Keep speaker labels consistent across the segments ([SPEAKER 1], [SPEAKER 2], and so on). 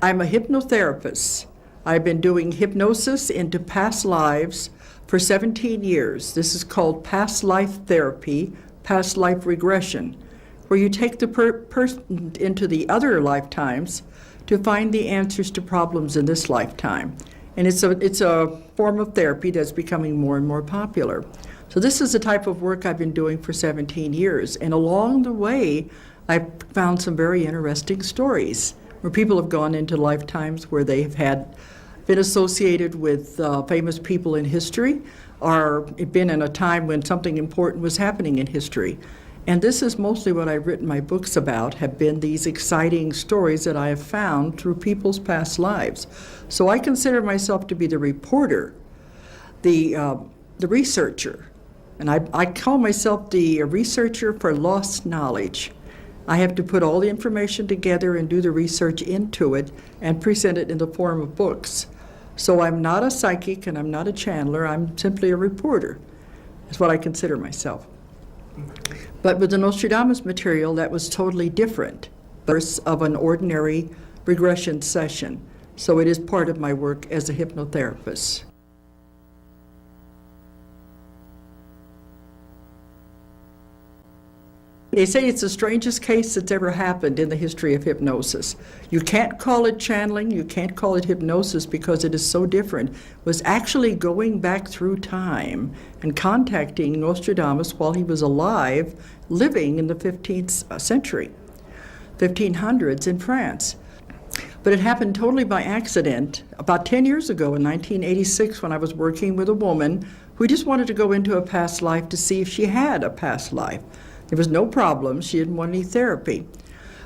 [SPEAKER 1] I'm a hypnotherapist. I've been doing hypnosis into past lives for 17 years. This is called past life therapy, past life regression, where you take the person into the other lifetimes to find the answers to problems in this lifetime. And it's a form of therapy that's becoming more and more popular. So this is the type of work I've been doing for 17 years. And along the way, I've found some very interesting stories where people have gone into lifetimes where they have been associated with famous people in history, or been in a time when something important was happening in history. And this is mostly what I've written my books about, have been these exciting stories that I have found through people's past lives. So I consider myself to be the reporter, the researcher, and I call myself the researcher for lost knowledge. I have to put all the information together and do the research into it and present it in the form of books. So I'm not a psychic and I'm not a channeler, I'm simply a reporter. That's what I consider myself. But with the Nostradamus material, that was totally different of an ordinary regression session. So it is part of my work as a hypnotherapist. They say it's the strangest case that's ever happened in the history of hypnosis. You can't call it channeling, you can't call it hypnosis because it is so different. It was actually going back through time and contacting Nostradamus while he was alive, living in the 15th century, 1500s in France. But it happened totally by accident about 10 years ago in 1986 when I was working with a woman who just wanted to go into a past life to see if she had a past life. There was no problem, she didn't want any therapy.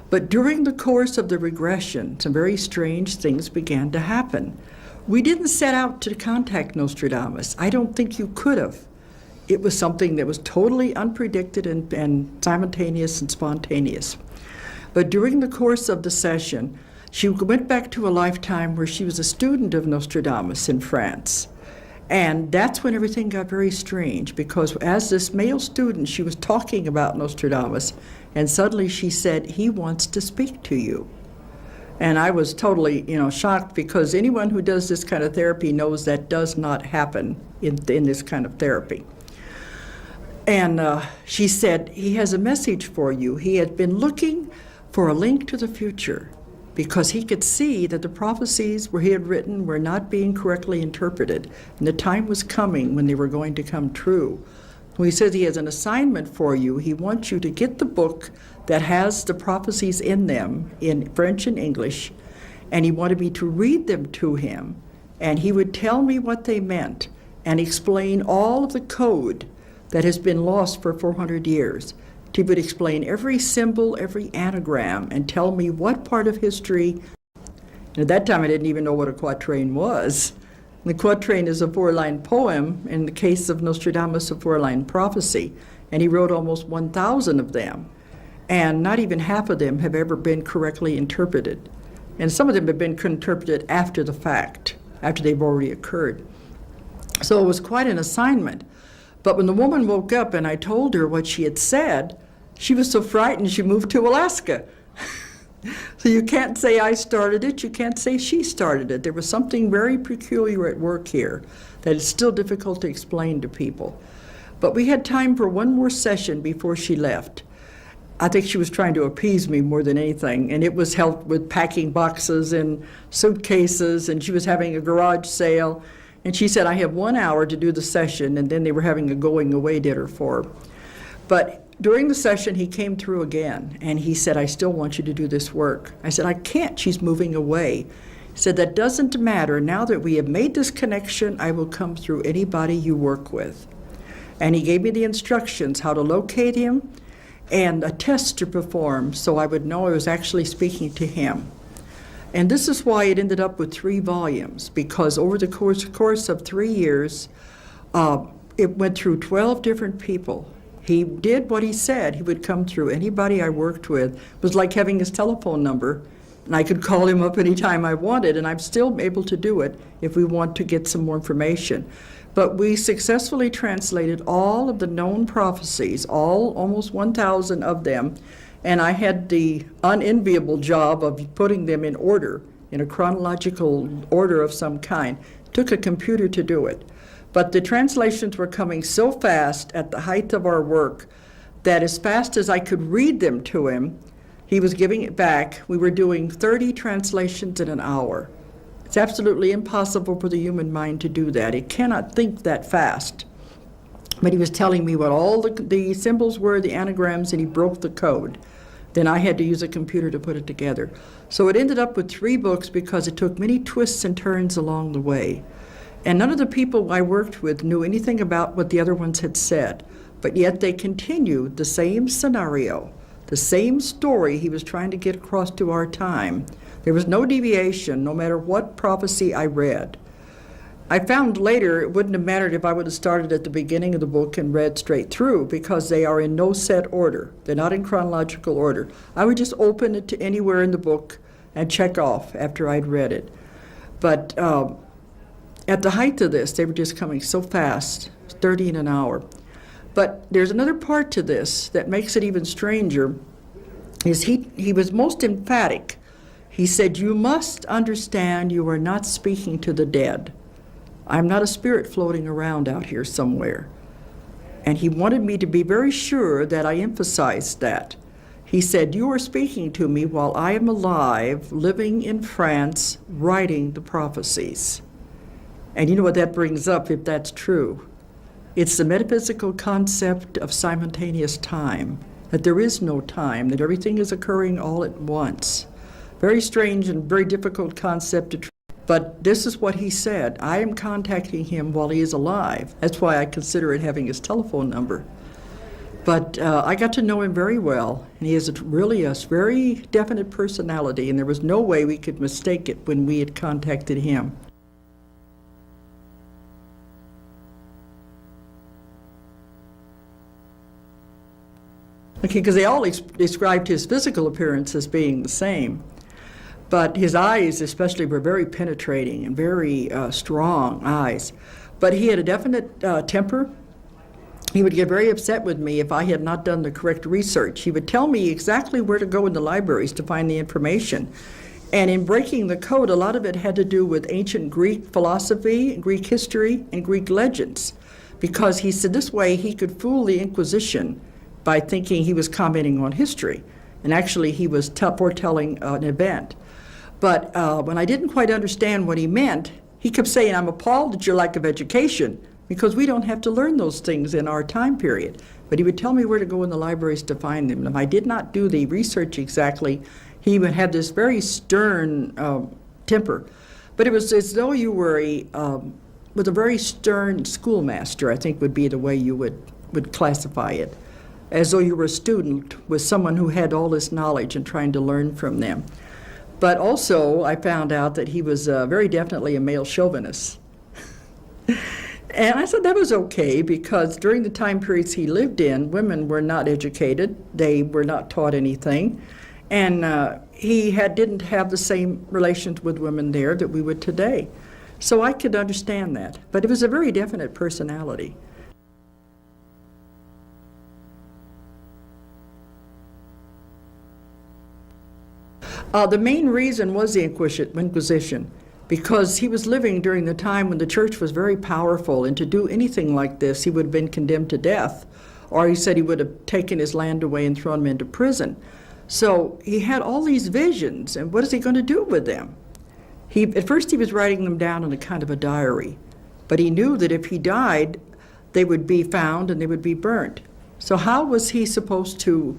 [SPEAKER 1] But during the course of the regression, some very strange things began to happen. We didn't set out to contact Nostradamus. I don't think you could have. It was something that was totally unpredicted and simultaneous and spontaneous. But during the course of the session, she went back to a lifetime where she was a student of Nostradamus in France. And that's when everything got very strange, because as this male student, she was talking about Nostradamus, and suddenly she said, "He wants to speak to you." And I was totally, shocked, because anyone who does this kind of therapy knows that does not happen in this kind of therapy. And she said, "He has a message for you. He had been looking for a link to the future, because he could see that the prophecies where he had written were not being correctly interpreted, and the time was coming when they were going to come true. When he says he has an assignment for you, he wants you to get the book that has the prophecies in them, in French and English, and he wanted me to read them to him, and he would tell me what they meant, and explain all of the code that has been lost for 400 years. He would explain every symbol, every anagram, and tell me what part of history. And at that time, I didn't even know what a quatrain was. The quatrain is a 4-line poem, in the case of Nostradamus, a 4-line prophecy, and he wrote almost 1,000 of them. And not even half of them have ever been correctly interpreted. And some of them have been interpreted after the fact, after they've already occurred. So it was quite an assignment. But when the woman woke up and I told her what she had said, she was so frightened she moved to Alaska. So you can't say I started it, you can't say she started it. There was something very peculiar at work here that is still difficult to explain to people. But we had time for one more session before she left. I think she was trying to appease me more than anything, and it was helped with packing boxes and suitcases, and she was having a garage sale. And she said, "I have 1 hour to do the session," and then they were having a going away dinner for her. But during the session, he came through again, and he said, "I still want you to do this work." I said, "I can't, she's moving away." He said, "That doesn't matter. Now that we have made this connection, I will come through anybody you work with." And he gave me the instructions how to locate him and a test to perform so I would know I was actually speaking to him. And this is why it ended up with 3 volumes, because over the course of 3 years, it went through 12 different people. He did what he said. He would come through anybody I worked with. It was like having his telephone number, and I could call him up anytime I wanted, and I'm still able to do it if we want to get some more information. But we successfully translated all of the known prophecies, almost 1,000 of them, and I had the unenviable job of putting them in order in a chronological order of some kind. It took a computer to do it. But the translations were coming so fast at the height of our work that as fast as I could read them to him, he was giving it back. We were doing 30 translations in an hour. It's absolutely impossible for the human mind to do that. It cannot think that fast. But he was telling me what all the symbols were, the anagrams, and he broke the code. Then I had to use a computer to put it together. So it ended up with 3 books because it took many twists and turns along the way. And none of the people I worked with knew anything about what the other ones had said, but yet they continued the same scenario, the same story he was trying to get across to our time. There was no deviation, no matter what prophecy I read. I found later it wouldn't have mattered if I would have started at the beginning of the book and read straight through, because they are in no set order. They're not in chronological order. I would just open it to anywhere in the book and check off after I'd read it. But at the height of this, they were just coming so fast, 30 in an hour. But there's another part to this that makes it even stranger, is he was most emphatic. He said, "You must understand you are not speaking to the dead. I'm not a spirit floating around out here somewhere." And he wanted me to be very sure that I emphasized that. He said, "You are speaking to me while I am alive, living in France, writing the prophecies." And you know what that brings up, if that's true? It's the metaphysical concept of simultaneous time, that there is no time, that everything is occurring all at once. Very strange and very difficult concept to try. But this is what he said. I am contacting him while he is alive. That's why I consider it having his telephone number. But I got to know him very well, and he is really a very definite personality, and there was no way we could mistake it when we had contacted him. Okay, because they all described his physical appearance as being the same. But his eyes especially were very penetrating and very strong eyes. But he had a definite temper. He would get very upset with me if I had not done the correct research. He would tell me exactly where to go in the libraries to find the information. And in breaking the code, a lot of it had to do with ancient Greek philosophy, Greek history, and Greek legends. Because he said this way he could fool the Inquisition by thinking he was commenting on history. And actually he was foretelling an event. But when I didn't quite understand what he meant, he kept saying, "I'm appalled at your lack of education, because we don't have to learn those things in our time period." But he would tell me where to go in the libraries to find them. And if I did not do the research exactly, he would have this very stern temper. But it was as though you were with a very stern schoolmaster, I think would be the way you would classify it. As though you were a student with someone who had all this knowledge and trying to learn from them. But also, I found out that he was very definitely a male chauvinist. And I said that was okay, because during the time periods he lived in, women were not educated. They were not taught anything. And he didn't have the same relations with women there that we would today. So I could understand that. But it was a very definite personality. The main reason was the Inquisition, because he was living during the time when the church was very powerful, and to do anything like this, he would have been condemned to death, or he said he would have taken his land away and thrown him into prison. So he had all these visions, and what is he going to do with them? At first he was writing them down in a kind of a diary, but he knew that if he died, they would be found and they would be burnt. So how was he supposed to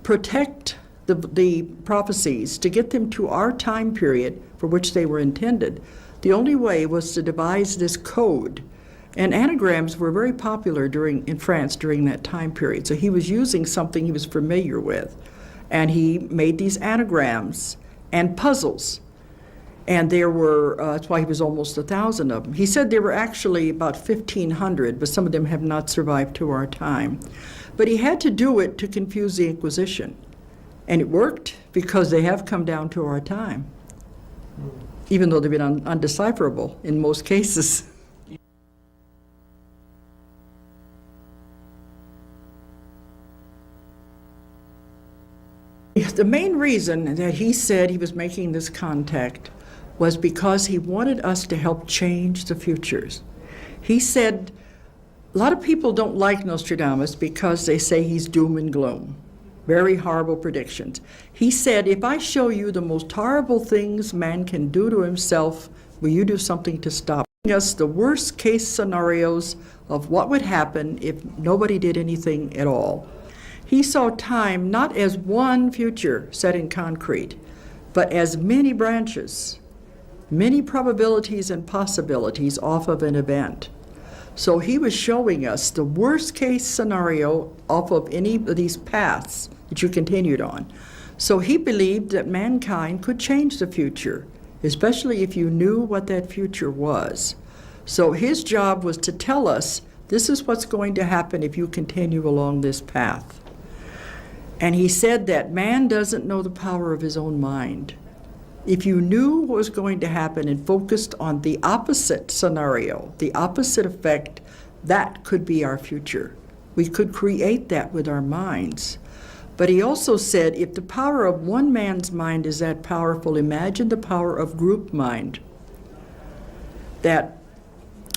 [SPEAKER 1] protect the prophecies, to get them to our time period for which they were intended? The only way was to devise this code. And anagrams were very popular in France during that time period. So he was using something he was familiar with. And he made these anagrams and puzzles. And there were, that's why he was almost 1,000 of them. He said there were actually about 1,500, but some of them have not survived to our time. But he had to do it to confuse the Inquisition. And it worked, because they have come down to our time, even though they've been undecipherable in most cases. The main reason that he said he was making this contact was because he wanted us to help change the futures. He said, a lot of people don't like Nostradamus because they say he's doom and gloom, very horrible predictions. He said, if I show you the most horrible things man can do to himself, will you do something to stop us? The worst case scenarios of what would happen if nobody did anything at all. He saw time not as one future set in concrete, but as many branches, many probabilities and possibilities off of an event. So he was showing us the worst case scenario off of any of these paths that you continued on. So he believed that mankind could change the future, especially if you knew what that future was. So his job was to tell us, this is what's going to happen if you continue along this path. And he said that man doesn't know the power of his own mind. If you knew what was going to happen and focused on the opposite scenario, the opposite effect, that could be our future. We could create that with our minds. But he also said, if the power of one man's mind is that powerful, imagine the power of group mind. That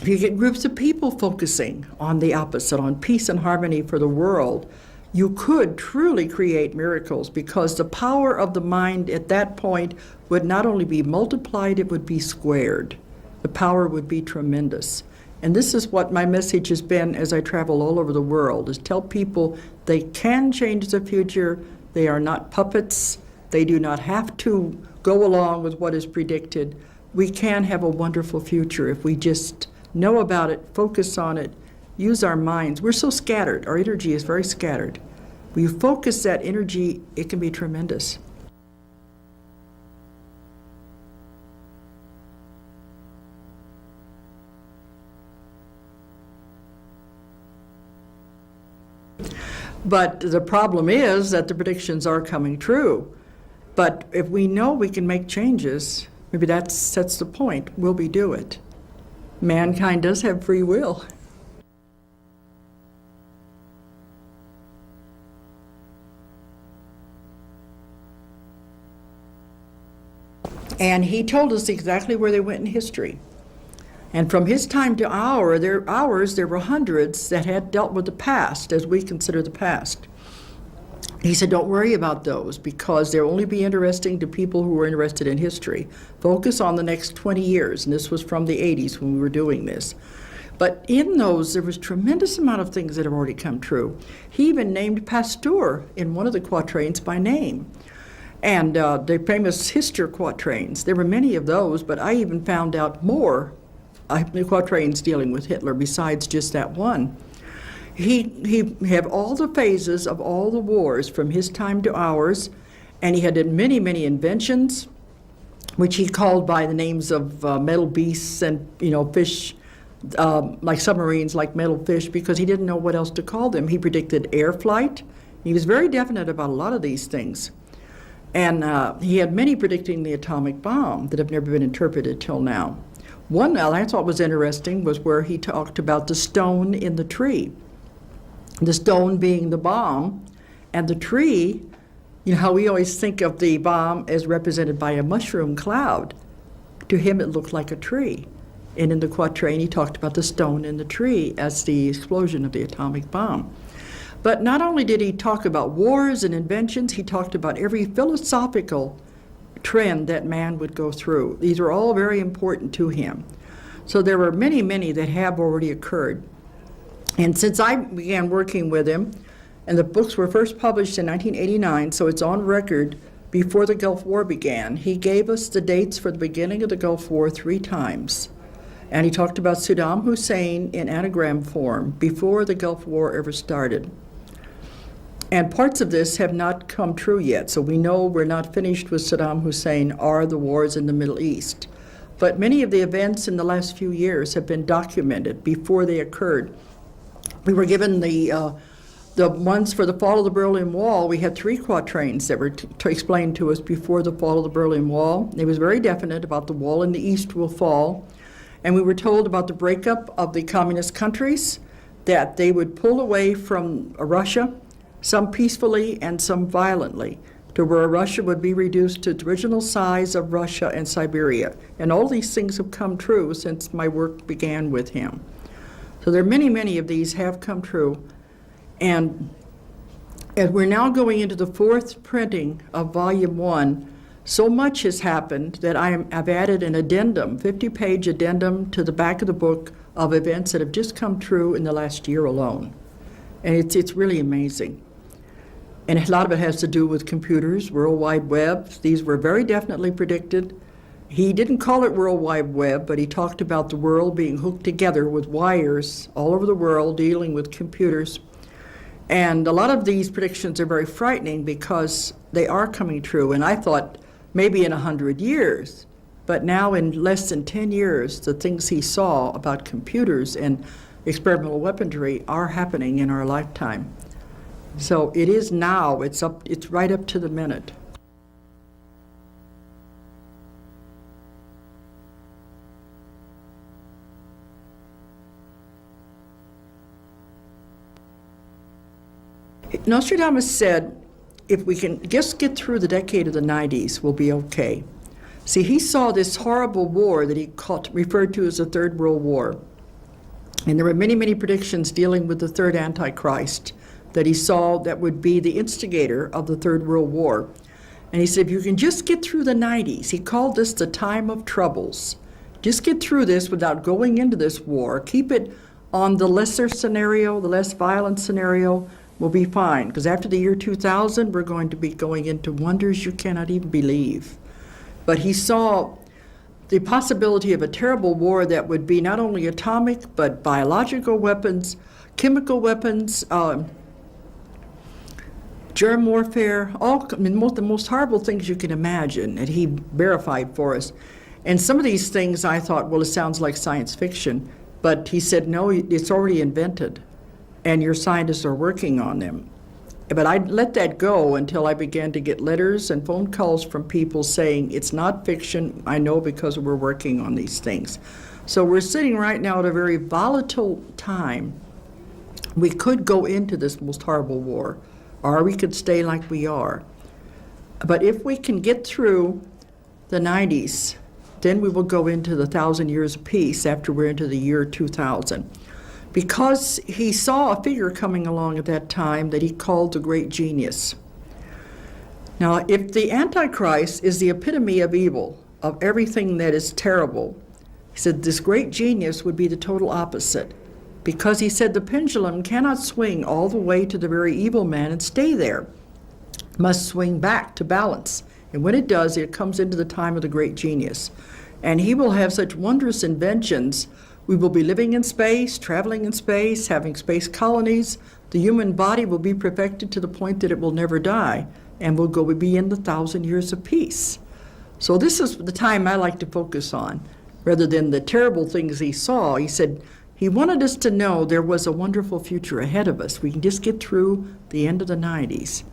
[SPEAKER 1] if you get groups of people focusing on the opposite, on peace and harmony for the world, you could truly create miracles, because the power of the mind at that point would not only be multiplied, it would be squared. The power would be tremendous. And this is what my message has been as I travel all over the world, is tell people they can change the future. They are not puppets. They do not have to go along with what is predicted. We can have a wonderful future if we just know about it, focus on it, use our minds. We're so scattered. Our energy is very scattered. When you focus that energy, it can be tremendous. But the problem is that the predictions are coming true. But if we know we can make changes, maybe that's the point. Will we do it? Mankind does have free will. And he told us exactly where they went in history. And from his time to ours, there were hundreds that had dealt with the past as we consider the past. He said, don't worry about those, because they'll only be interesting to people who are interested in history. Focus on the next 20 years, and this was from the 80s when we were doing this. But in those, there was tremendous amount of things that have already come true. He even named Pasteur in one of the quatrains by name. And the famous Hister quatrains, there were many of those, but I even found out more quatrains dealing with Hitler besides just that one. He had all the phases of all the wars from his time to ours, and he had many, many inventions, which he called by the names of metal beasts and, fish, like submarines, like metal fish, because he didn't know what else to call them. He predicted air flight. He was very definite about a lot of these things. And he had many predicting the atomic bomb that have never been interpreted till now. One, I thought was interesting, was where he talked about the stone in the tree. The stone being the bomb, and the tree, how we always think of the bomb as represented by a mushroom cloud. To him, it looked like a tree. And in the quatrain, he talked about the stone in the tree as the explosion of the atomic bomb. But not only did he talk about wars and inventions, he talked about every philosophical trend that man would go through. These are all very important to him. So there were many, many that have already occurred. And since I began working with him, and the books were first published in 1989, so it's on record before the Gulf War began, he gave us the dates for the beginning of the Gulf War 3 times. And he talked about Saddam Hussein in anagram form before the Gulf War ever started. And parts of this have not come true yet, so we know we're not finished with Saddam Hussein or the wars in the Middle East. But many of the events in the last few years have been documented before they occurred. We were given the ones for the fall of the Berlin Wall. We had 3 quatrains that were explained to us before the fall of the Berlin Wall. It was very definite about the wall in the east will fall. And we were told about the breakup of the communist countries, that they would pull away from Russia, some peacefully and some violently, to where Russia would be reduced to its original size of Russia and Siberia. And all these things have come true since my work began with him. So there are many, many of these have come true. And as we're now going into the 4th printing of Volume 1, so much has happened that I've added an addendum, 50-page addendum to the back of the book of events that have just come true in the last year alone. And it's really amazing. And a lot of it has to do with computers, World Wide Web. These were very definitely predicted. He didn't call it World Wide Web, but he talked about the world being hooked together with wires all over the world dealing with computers. And a lot of these predictions are very frightening because they are coming true. And I thought maybe in 100 years, but now in less than 10 years, the things he saw about computers and experimental weaponry are happening in our lifetime. So it is now, it's right up to the minute. Nostradamus said, if we can just get through the decade of the 90s, we'll be okay. See, he saw this horrible war that he referred to as the Third World War. And there were many, many predictions dealing with the third Antichrist that he saw that would be the instigator of the Third World War. And he said, if you can just get through the 90s, he called this the time of troubles. Just get through this without going into this war. Keep it on the lesser scenario, the less violent scenario, will be fine. Because after the year 2000, we're going to be going into wonders you cannot even believe. But he saw the possibility of a terrible war that would be not only atomic, but biological weapons, chemical weapons, germ warfare, the most horrible things you can imagine, and he verified for us. And some of these things I thought, well, it sounds like science fiction, but he said, no, it's already invented, and your scientists are working on them. But I let that go until I began to get letters and phone calls from people saying, it's not fiction, I know because we're working on these things. So we're sitting right now at a very volatile time. We could go into this most horrible war, or we could stay like we are. But if we can get through the 90s, then we will go into the 1,000 years of peace after we're into the year 2000. Because he saw a figure coming along at that time that he called the great genius. Now, if the Antichrist is the epitome of evil, of everything that is terrible, he said this great genius would be the total opposite. Because he said the pendulum cannot swing all the way to the very evil man and stay there. It must swing back to balance. And when it does, it comes into the time of the great genius. And he will have such wondrous inventions. We will be living in space, traveling in space, having space colonies. The human body will be perfected to the point that it will never die, and we'll be in the 1,000 years of peace. So this is the time I like to focus on, rather than the terrible things he saw. He said he wanted us to know there was a wonderful future ahead of us. We can just get through the end of the 90s.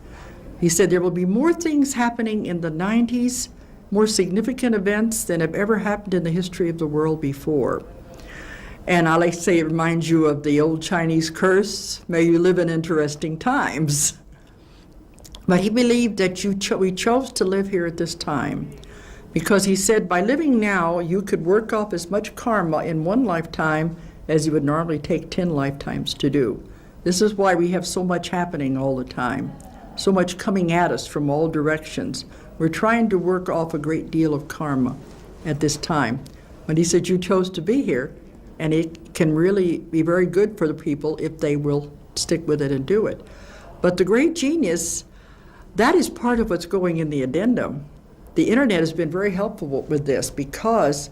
[SPEAKER 1] He said there will be more things happening in the 90s, more significant events than have ever happened in the history of the world before. And I like to say it reminds you of the old Chinese curse, may you live in interesting times. But he believed that we chose to live here at this time because he said by living now, you could work off as much karma in one lifetime as you would normally take 10 lifetimes to do. This is why we have so much happening all the time, so much coming at us from all directions. We're trying to work off a great deal of karma at this time. But he said you chose to be here, and it can really be very good for the people if they will stick with it and do it. But the great genius, that is part of what's going in the addendum. The internet has been very helpful with this because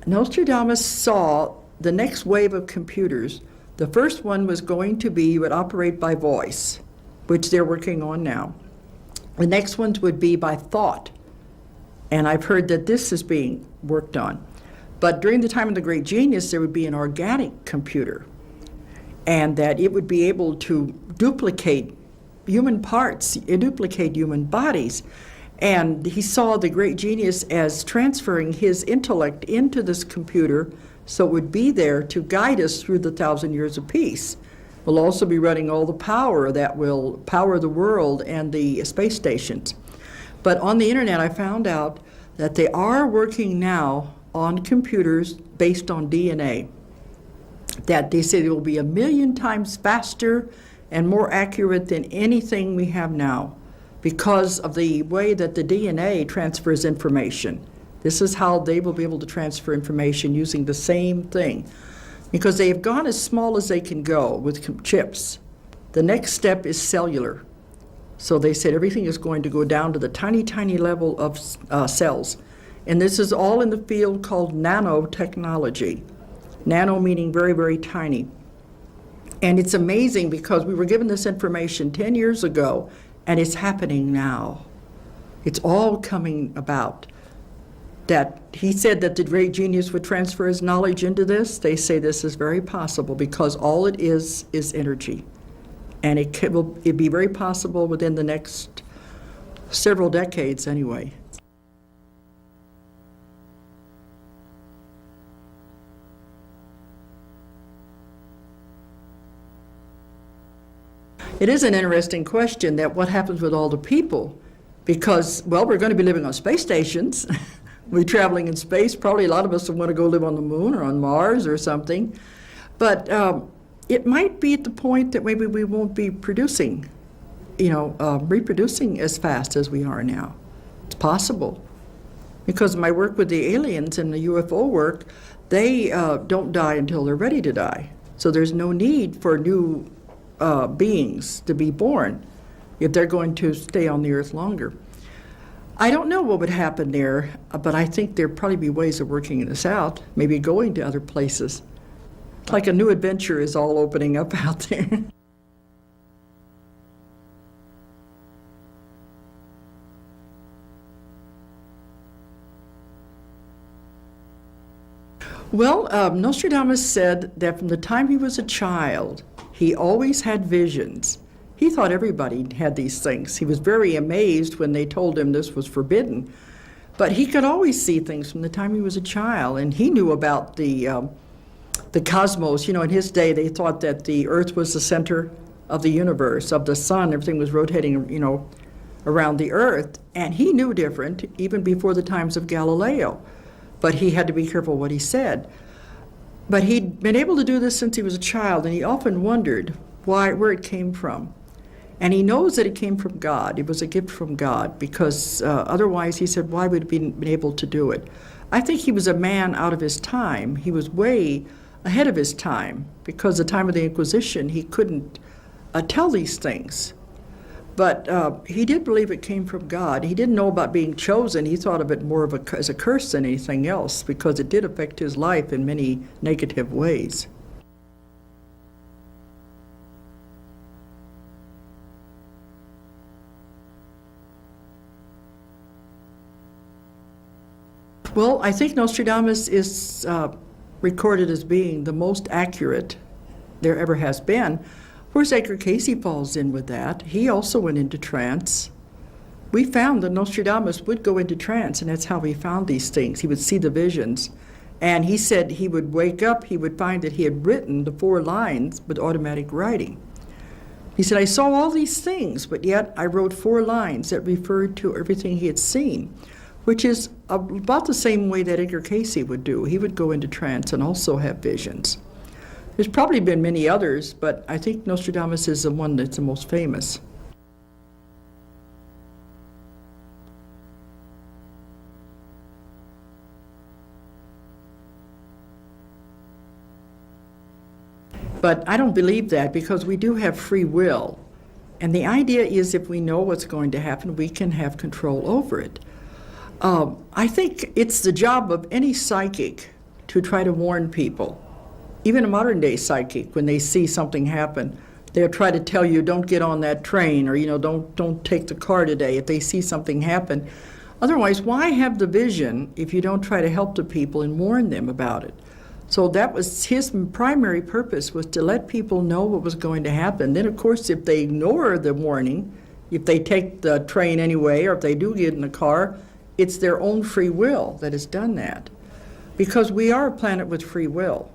[SPEAKER 1] Nostradamus saw the next wave of computers. The first one was going to be, would operate by voice, which they're working on now. The next ones would be by thought. And I've heard that this is being worked on. But during the time of the great genius, there would be an organic computer, and that it would be able to duplicate human parts, duplicate human bodies. And he saw the great genius as transferring his intellect into this computer so it would be there to guide us through the 1,000 years of peace. will also be running all the power that will power the world and the space stations. But on the internet, I found out that they are working now on computers based on DNA, that they say it will be 1,000,000 times faster and more accurate than anything we have now because of the way that the DNA transfers information. This is how they will be able to transfer information using the same thing, because they have gone as small as they can go with chips. The next step is cellular. So they said everything is going to go down to the tiny, tiny level of cells. And this is all in the field called nanotechnology. Nano meaning very, very tiny. And it's amazing because we were given this information 10 years ago, and it's happening now. It's all coming about. That he said that the great genius would transfer his knowledge into this. They say this is very possible because all it is energy. And it'd be very possible within the next several decades anyway. It is an interesting question that what happens with all the people, because, well, we're going to be living on space stations. We're traveling in space. Probably a lot of us will want to go live on the moon or on Mars or something. But it might be at the point that maybe we won't be producing, reproducing as fast as we are now. It's possible. Because of my work with the aliens and the UFO work, they don't die until they're ready to die. So there's no need for new beings to be born if they're going to stay on the earth longer. I don't know what would happen there, but I think there'd probably be ways of working this out, maybe going to other places. It's like a new adventure is all opening up out there. Well, Nostradamus said that from the time he was a child, he always had visions. He thought everybody had these things. He was very amazed when they told him this was forbidden. But he could always see things from the time he was a child, and he knew about the cosmos. In his day, they thought that the Earth was the center of the universe, of the sun. Everything was rotating, around the Earth. And he knew different, even before the times of Galileo. But he had to be careful what he said. But he'd been able to do this since he was a child, and he often wondered where it came from. And he knows that it came from God. It was a gift from God, because otherwise, he said, why would he been able to do it? I think he was a man out of his time. He was way ahead of his time, because the time of the Inquisition, he couldn't tell these things. But he did believe it came from God. He didn't know about being chosen. He thought of it more as a curse than anything else, because it did affect his life in many negative ways. Well, I think Nostradamus is recorded as being the most accurate there ever has been. Of course, Edgar Cayce falls in with that. He also went into trance. We found that Nostradamus would go into trance, and that's how he found these things. He would see the visions. And he said he would wake up, he would find that he had written the 4 lines with automatic writing. He said, I saw all these things, but yet I wrote 4 lines that referred to everything he had seen, which is about the same way that Edgar Cayce would do. He would go into trance and also have visions. There's probably been many others, but I think Nostradamus is the one that's the most famous. But I don't believe that, because we do have free will. And the idea is if we know what's going to happen, we can have control over it. I think it's the job of any psychic to try to warn people. Even a modern day psychic, when they see something happen, they'll try to tell you, don't get on that train, or don't take the car today if they see something happen. Otherwise, why have the vision if you don't try to help the people and warn them about it? So that was his primary purpose, was to let people know what was going to happen. Then, of course, if they ignore the warning, if they take the train anyway, or if they do get in the car, it's their own free will that has done that. Because we are a planet with free will,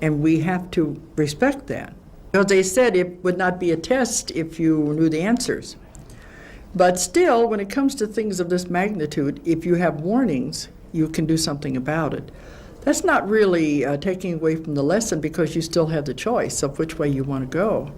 [SPEAKER 1] and we have to respect that. Because they said it would not be a test if you knew the answers. But still, when it comes to things of this magnitude, if you have warnings, you can do something about it. That's not really taking away from the lesson, because you still have the choice of which way you want to go.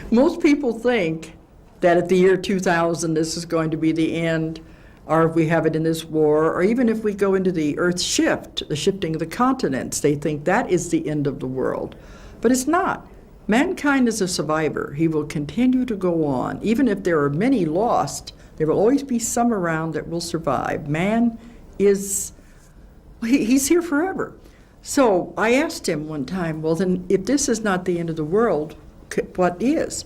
[SPEAKER 1] Most people think that at the year 2000, this is going to be the end, or if we have it in this war, or even if we go into the Earth's shift, the shifting of the continents, they think that is the end of the world. But it's not. Mankind is a survivor. He will continue to go on. Even if there are many lost, there will always be some around that will survive. Man is, he's here forever. So I asked him one time, well then, if this is not the end of the world, what is?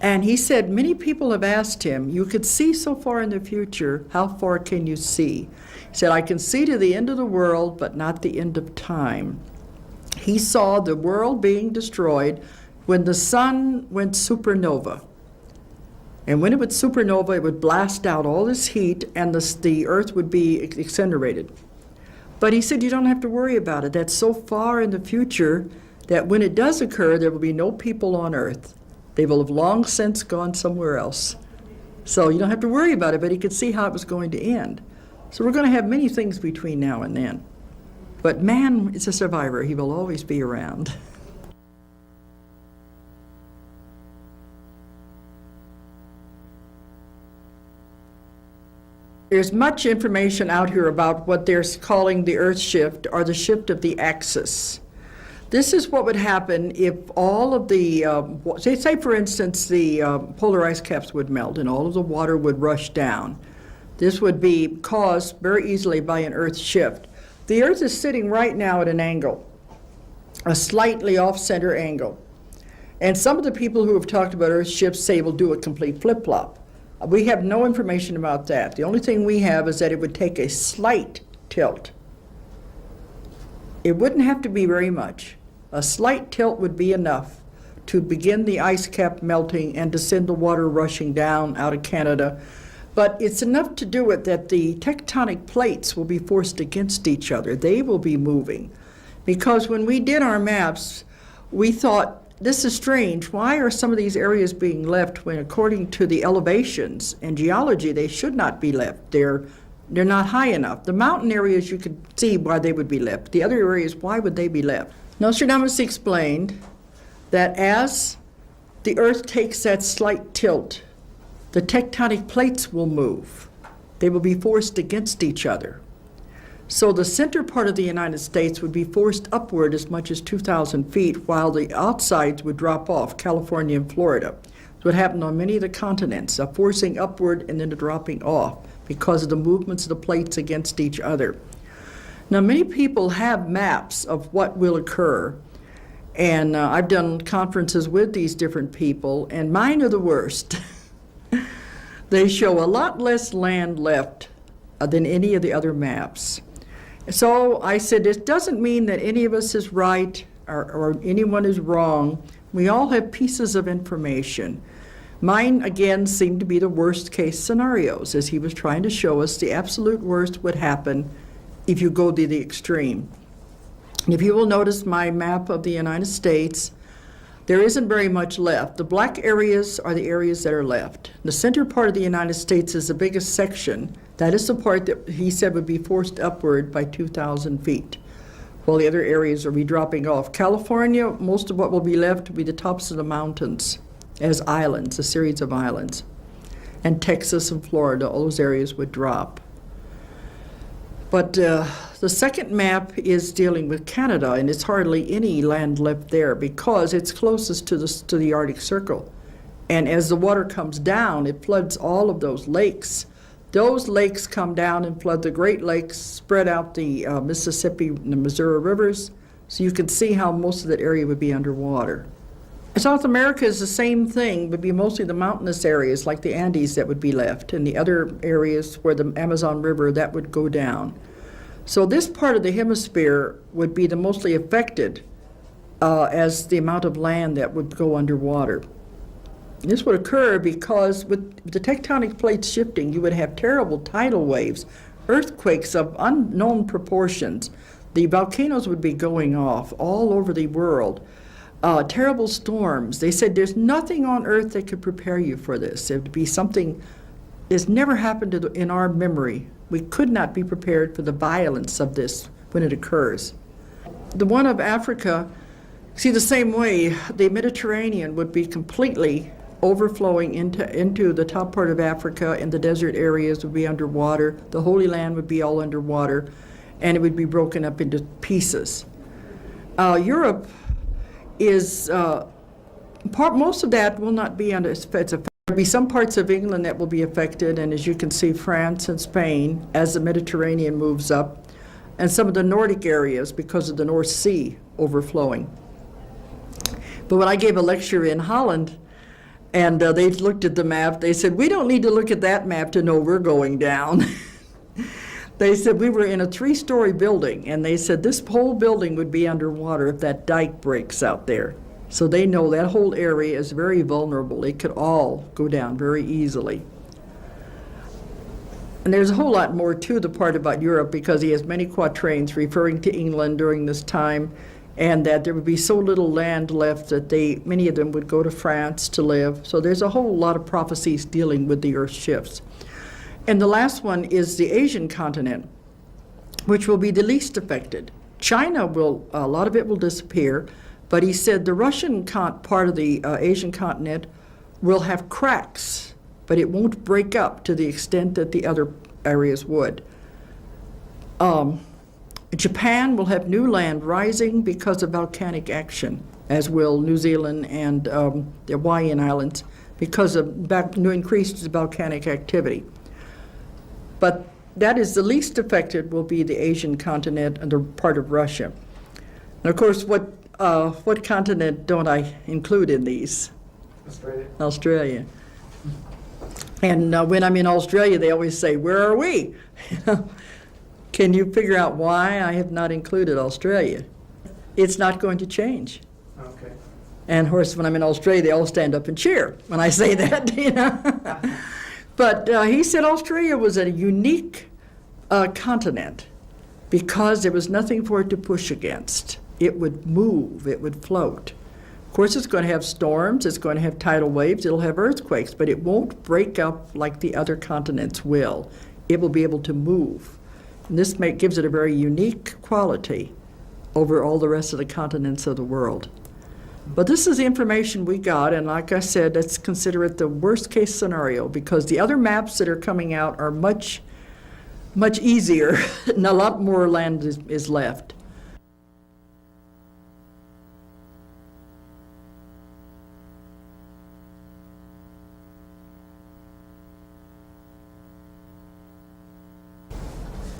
[SPEAKER 1] And he said, many people have asked him, you could see so far in the future, how far can you see? He said, I can see to the end of the world, but not the end of time. He saw the world being destroyed when the sun went supernova. And when it would supernova, it would blast out all this heat, and the earth would be incinerated. But he said, you don't have to worry about it. That's so far in the future that when it does occur, there will be no people on earth. They will have long since gone somewhere else. So you don't have to worry about it, but he could see how it was going to end. So we're going to have many things between now and then. But man is a survivor. He will always be around. There's much information out here about what they're calling the Earth shift, or the shift of the axis. This is what would happen if all of the, say for instance, the polar ice caps would melt and all of the water would rush down. This would be caused very easily by an Earth shift. The Earth is sitting right now at an angle, a slightly off-center angle. And some of the people who have talked about Earth shifts say we'll do a complete flip-flop. We have no information about that. The only thing we have is that it would take a slight tilt. It wouldn't have to be very much. A slight tilt would be enough to begin the ice cap melting and to send the water rushing down out of Canada. But it's enough to do it that the tectonic plates will be forced against each other. They will be moving. Because when we did our maps, we thought, this is strange. Why are some of these areas being left when, according to the elevations and geology, they should not be left? They're not high enough. The mountain areas, you could see why they would be left. The other areas, why would they be left? Nostradamus explained that as the Earth takes that slight tilt, the tectonic plates will move. They will be forced against each other. So the center part of the United States would be forced upward as much as 2,000 feet, while the outsides would drop off, California and Florida. That's what happened on many of the continents, a forcing upward and then a dropping off because of the movements of the plates against each other. Now, many people have maps of what will occur, and I've done conferences with these different people, and mine are the worst. They show a lot less land left than any of the other maps. So I said, it doesn't mean that any of us is right or anyone is wrong. We all have pieces of information. Mine, again, seemed to be the worst case scenarios, as he was trying to show us the absolute worst would happen if you go to the extreme. If you will notice my map of the United States, there isn't very much left. The black areas are the areas that are left. The center part of the United States is the biggest section. That is the part that he said would be forced upward by 2,000 feet, while the other areas will be dropping off. California, most of what will be left will be the tops of the mountains as islands, a series of islands. And Texas and Florida, all those areas would drop. But the second map is dealing with Canada, and it's hardly any land left there because it's closest to the Arctic Circle. And as the water comes down, it floods all of those lakes. Those lakes come down and flood the Great Lakes, spread out the Mississippi and the Missouri rivers, so you can see how most of that area would be underwater. South America is the same thing, would be mostly the mountainous areas like the Andes that would be left, and the other areas where the Amazon River, that would go down. So this part of the hemisphere would be the mostly affected as the amount of land that would go underwater. This would occur because with the tectonic plates shifting, you would have terrible tidal waves, earthquakes of unknown proportions. The volcanoes would be going off all over the world. Terrible storms. They said there's nothing on Earth that could prepare you for this. It would be something that's never happened in our memory. We could not be prepared for the violence of this when it occurs. The one of Africa, see, the same way, the Mediterranean would be completely overflowing into the top part of Africa, and the desert areas would be underwater. The Holy Land would be all underwater, and it would be broken up into pieces. Europe is, most of that will not be under its effect. There'll be some parts of England that will be affected, and as you can see, France and Spain, as the Mediterranean moves up, and some of the Nordic areas because of the North Sea overflowing. But when I gave a lecture in Holland, and they looked at the map, they said, we don't need to look at that map to know we're going down. They said we were in a 3-story building, and they said this whole building would be underwater if that dike breaks out there. So they know that whole area is very vulnerable. It could all go down very easily. And there's a whole lot more to the part about Europe, because he has many quatrains referring to England during this time, and that there would be so little land left that many of them would go to France to live. So there's a whole lot of prophecies dealing with the earth shifts. And the last one is the Asian continent, which will be the least affected. China a lot of it will disappear, but he said the Russian part of the Asian continent will have cracks, but it won't break up to the extent that the other areas would. Japan will have new land rising because of volcanic action, as will New Zealand and the Hawaiian Islands, because of increased volcanic activity. But that is the least affected will be the Asian continent and the part of Russia. And of course, what continent don't I include in these?
[SPEAKER 2] Australia.
[SPEAKER 1] Australia. And when I'm in Australia, they always say, where are we? Can you figure out why I have not included Australia? It's not going to change.
[SPEAKER 2] Okay.
[SPEAKER 1] And of course, when I'm in Australia, they all stand up and cheer when I say that, you know. But he said Australia was a unique continent because there was nothing for it to push against. It would move, it would float. Of course, it's going to have storms, it's going to have tidal waves, it'll have earthquakes, but it won't break up like the other continents will. It will be able to move. And this gives it a very unique quality over all the rest of the continents of the world. But this is the information we got, and like I said, let's consider it the worst case scenario, because the other maps that are coming out are much, much easier, and a lot more land is left.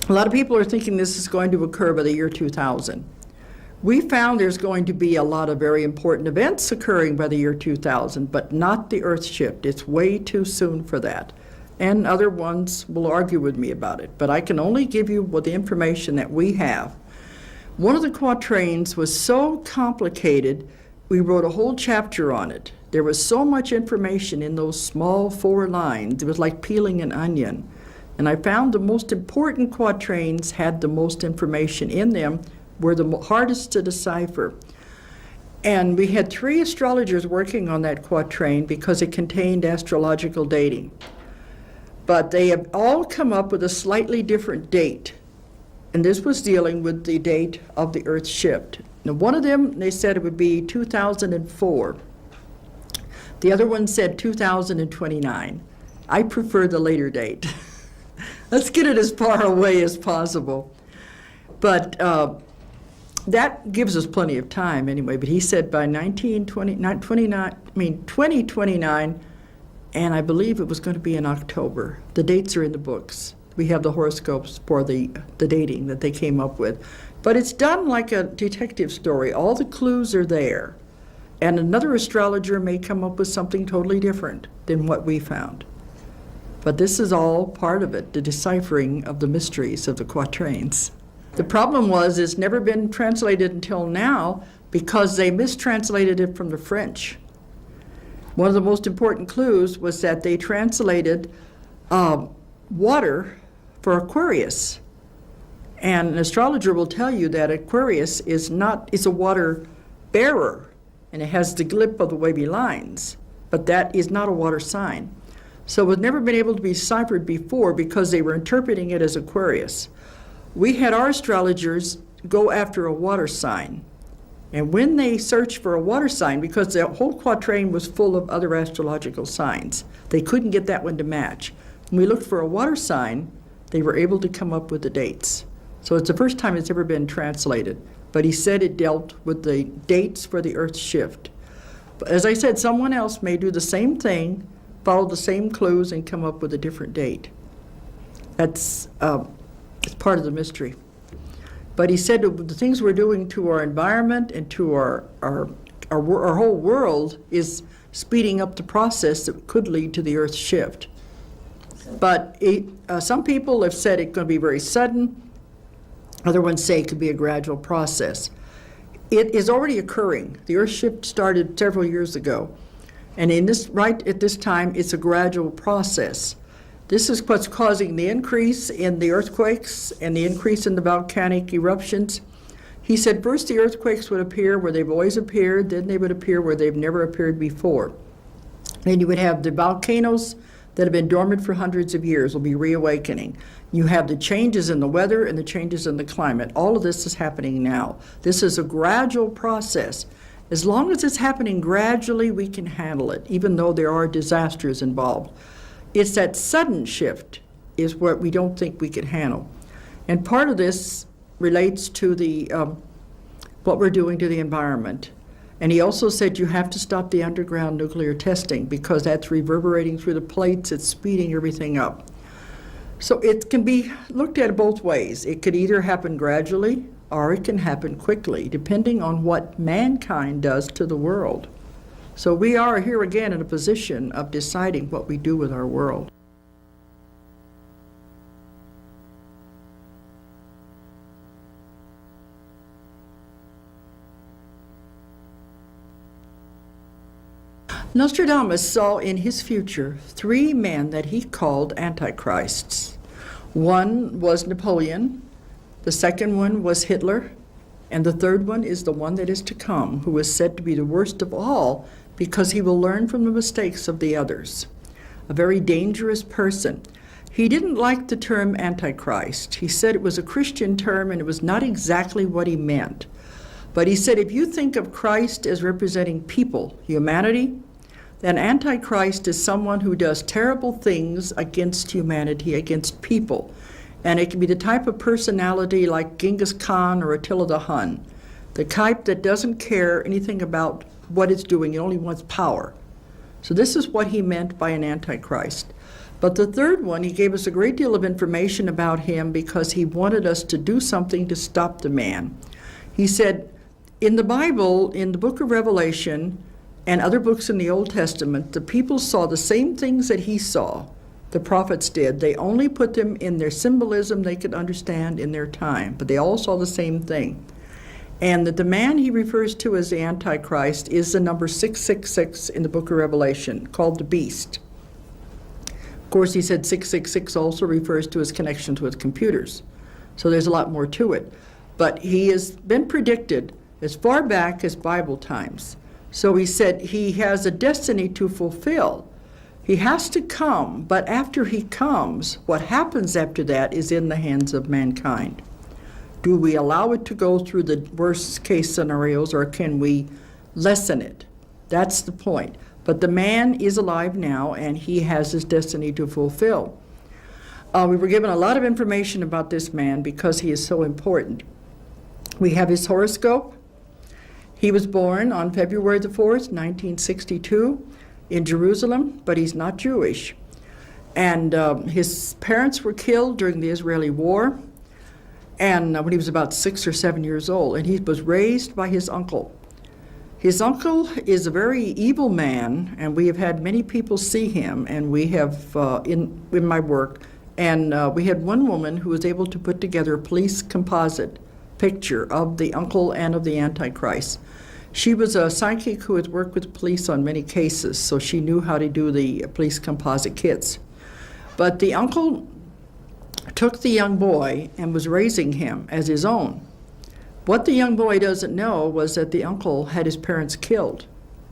[SPEAKER 1] A lot of people are thinking this is going to occur by the year 2000. We found there's going to be a lot of very important events occurring by the year 2000, but not the Earth shift. It's way too soon for that. And other ones will argue with me about it, but I can only give you the information that we have. One of the quatrains was so complicated, we wrote a whole chapter on it. There was so much information in those small 4 lines. It was like peeling an onion. And I found the most important quatrains had the most information in them, were the hardest to decipher. And we had 3 astrologers working on that quatrain because it contained astrological dating. But they have all come up with a slightly different date. And this was dealing with the date of the Earth shift. Now, one of them, they said it would be 2004. The other one said 2029. I prefer the later date. Let's get it as far away as possible. But that gives us plenty of time anyway. But he said by 2029, and I believe it was going to be in October. The dates are in the books. We have the horoscopes for the dating that they came up with. But it's done like a detective story. All the clues are there. And another astrologer may come up with something totally different than what we found. But this is all part of it, the deciphering of the mysteries of the quatrains. The problem was it's never been translated until now because they mistranslated it from the French. One of the most important clues was that they translated water for Aquarius. And an astrologer will tell you that Aquarius is a water bearer, and it has the glip of the wavy lines, but that is not a water sign. So it was never been able to be deciphered before because they were interpreting it as Aquarius. We had our astrologers go after a water sign. And when they searched for a water sign, because the whole quatrain was full of other astrological signs, they couldn't get that one to match. When we looked for a water sign, they were able to come up with the dates. So it's the first time it's ever been translated. But he said it dealt with the dates for the Earth's shift. But as I said, someone else may do the same thing, follow the same clues, and come up with a different date. That's it's part of the mystery. But he said the things we're doing to our environment and to our whole world is speeding up the process that could lead to the Earth's shift. But some people have said it's going to be very sudden. Other ones say it could be a gradual process. It is already occurring. The Earth shift started several years ago. And right at this time, it's a gradual process. This is what's causing the increase in the earthquakes and the increase in the volcanic eruptions. He said first the earthquakes would appear where they've always appeared, then they would appear where they've never appeared before. Then you would have the volcanoes that have been dormant for hundreds of years will be reawakening. You have the changes in the weather and the changes in the climate. All of this is happening now. This is a gradual process. As long as it's happening gradually, we can handle it, even though there are disasters involved. It's that sudden shift is what we don't think we can handle. And part of this relates to what we're doing to the environment. And he also said you have to stop the underground nuclear testing because that's reverberating through the plates, it's speeding everything up. So it can be looked at both ways. It could either happen gradually or it can happen quickly, depending on what mankind does to the world. So we are here again in a position of deciding what we do with our world. Nostradamus saw in his future 3 men that he called antichrists. One was Napoleon, the second one was Hitler, and the third one is the one that is to come, who is said to be the worst of all because he will learn from the mistakes of the others. A very dangerous person. He didn't like the term Antichrist. He said it was a Christian term and it was not exactly what he meant. But he said if you think of Christ as representing people, humanity, then Antichrist is someone who does terrible things against humanity, against people. And it can be the type of personality like Genghis Khan or Attila the Hun, the type that doesn't care anything about what it's doing, it only wants power. So this is what he meant by an antichrist. But the third one, he gave us a great deal of information about him because he wanted us to do something to stop the man. He said, in the Bible, in the book of Revelation, and other books in the Old Testament, the people saw the same things that he saw, the prophets did. They only put them in their symbolism they could understand in their time, but they all saw the same thing. And that the man he refers to as the Antichrist is the number 666 in the book of Revelation, called the beast. Of course, he said 666 also refers to his connections with computers. So there's a lot more to it. But he has been predicted as far back as Bible times. So he said he has a destiny to fulfill. He has to come, but after he comes, what happens after that is in the hands of mankind. Do we allow it to go through the worst case scenarios, or can we lessen it? That's the point. But the man is alive now, and he has his destiny to fulfill. We were given a lot of information about this man because he is so important. We have his horoscope. He was born on February the 4th, 1962, in Jerusalem, but he's not Jewish. And his parents were killed during the Israeli war, and when he was about 6 or 7 years old, and he was raised by his uncle. His uncle is a very evil man, and we have had many people see him, and we have, in my work, and we had one woman who was able to put together a police composite picture of the uncle and of the Antichrist. She was a psychic who had worked with the police on many cases, so she knew how to do the police composite kits. But the uncle took the young boy and was raising him as his own. What the young boy doesn't know was that the uncle had his parents killed,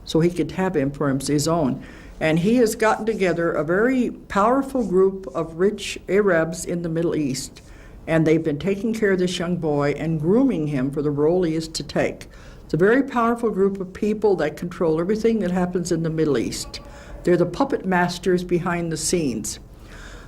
[SPEAKER 1] so he could have him for his own. And he has gotten together a very powerful group of rich Arabs in the Middle East, and they've been taking care of this young boy and grooming him for the role he is to take. It's a very powerful group of people that control everything that happens in the Middle East. They're the puppet masters behind the scenes.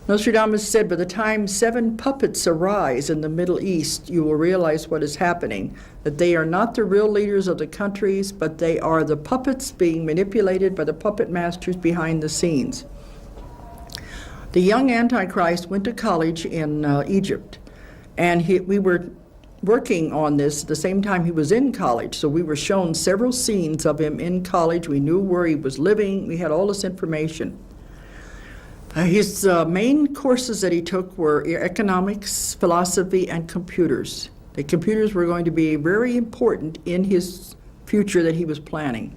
[SPEAKER 1] Nostradamus said, by the time 7 puppets arise in the Middle East, you will realize what is happening, that they are not the real leaders of the countries, but they are the puppets being manipulated by the puppet masters behind the scenes. The young Antichrist went to college in Egypt, and we were working on this at the same time he was in college, so we were shown several scenes of him in college. We knew where he was living. We had all this information. His main courses that he took were economics, philosophy, and computers. The computers were going to be very important in his future that he was planning.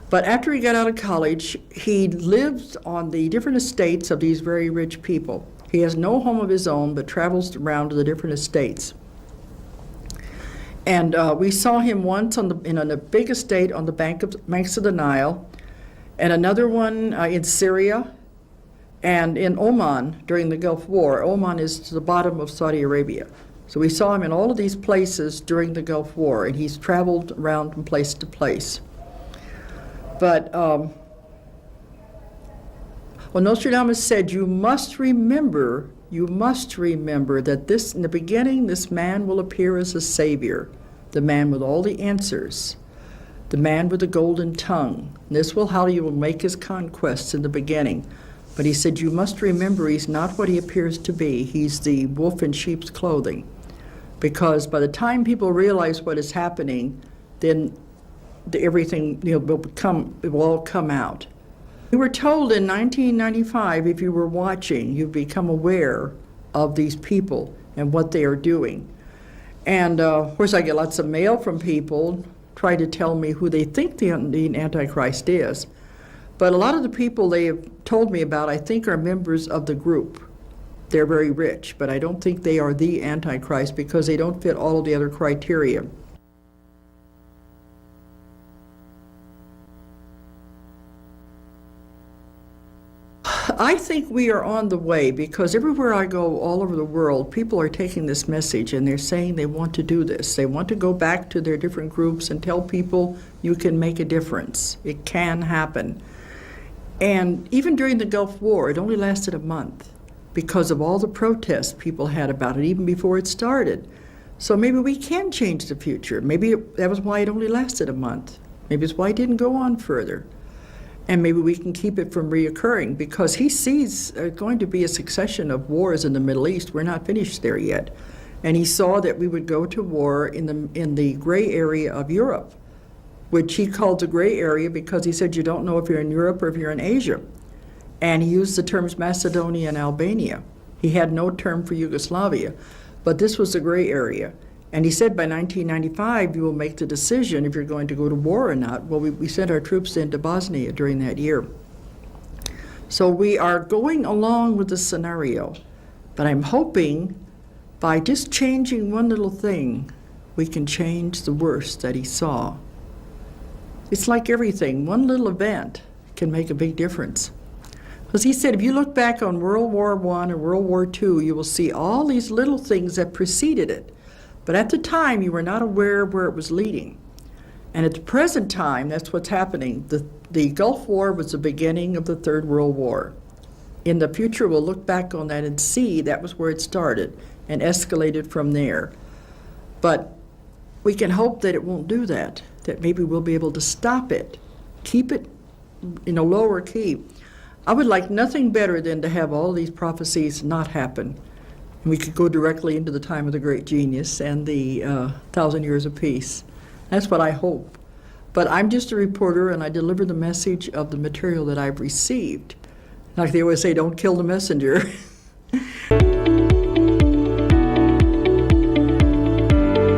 [SPEAKER 1] But after he got out of college, he lived on the different estates of these very rich people. He has no home of his own, but travels around to the different estates. And we saw him once in a big estate on the banks of the Nile, and another one in Syria, and in Oman during the Gulf War. Oman is to the bottom of Saudi Arabia. So we saw him in all of these places during the Gulf War, and he's traveled around from place to place. But Nostradamus said, you must remember that in the beginning, this man will appear as a savior, the man with all the answers, the man with the golden tongue. And this will how you will make his conquests in the beginning. But he said, you must remember he's not what he appears to be. He's the wolf in sheep's clothing. Because by the time people realize what is happening, then everything will all come out. We were told in 1995, if you were watching, you'd become aware of these people and what they are doing. And of course, I get lots of mail from people trying to tell me who they think the Antichrist is. But a lot of the people they have told me about, I think, are members of the group. They're very rich, but I don't think they are the Antichrist because they don't fit all of the other criteria. I think we are on the way because everywhere I go all over the world, people are taking this message and they're saying they want to do this. They want to go back to their different groups and tell people you can make a difference. It can happen. And even during the Gulf War, it only lasted a month because of all the protests people had about it, even before it started. So maybe we can change the future. Maybe that was why it only lasted a month. Maybe it's why it didn't go on further. And maybe we can keep it from reoccurring because he sees going to be a succession of wars in the Middle East. We're not finished there yet. And he saw that we would go to war in the gray area of Europe, which he called the gray area because he said you don't know if you're in Europe or if you're in Asia. And he used the terms Macedonia and Albania. He had no term for Yugoslavia, but this was the gray area. And he said by 1995 you will make the decision if you're going to go to war or not. Well, we sent our troops into Bosnia during that year. So we are going along with the scenario, but I'm hoping by just changing one little thing, we can change the worst that he saw. It's like everything, one little event can make a big difference. Because he said, if you look back on World War I and World War II, you will see all these little things that preceded it. But at the time, you were not aware of where it was leading. And at the present time, that's what's happening. The Gulf War was the beginning of the Third World War. In the future, we'll look back on that and see that was where it started and escalated from there. But we can hope that it won't do that, that maybe we'll be able to stop it, keep it in a lower key. I would like nothing better than to have all these prophecies not happen. We could go directly into the time of the great genius and the 1,000 years of peace. That's what I hope. But I'm just a reporter, and I deliver the message of the material that I've received. Like they always say, don't kill the messenger.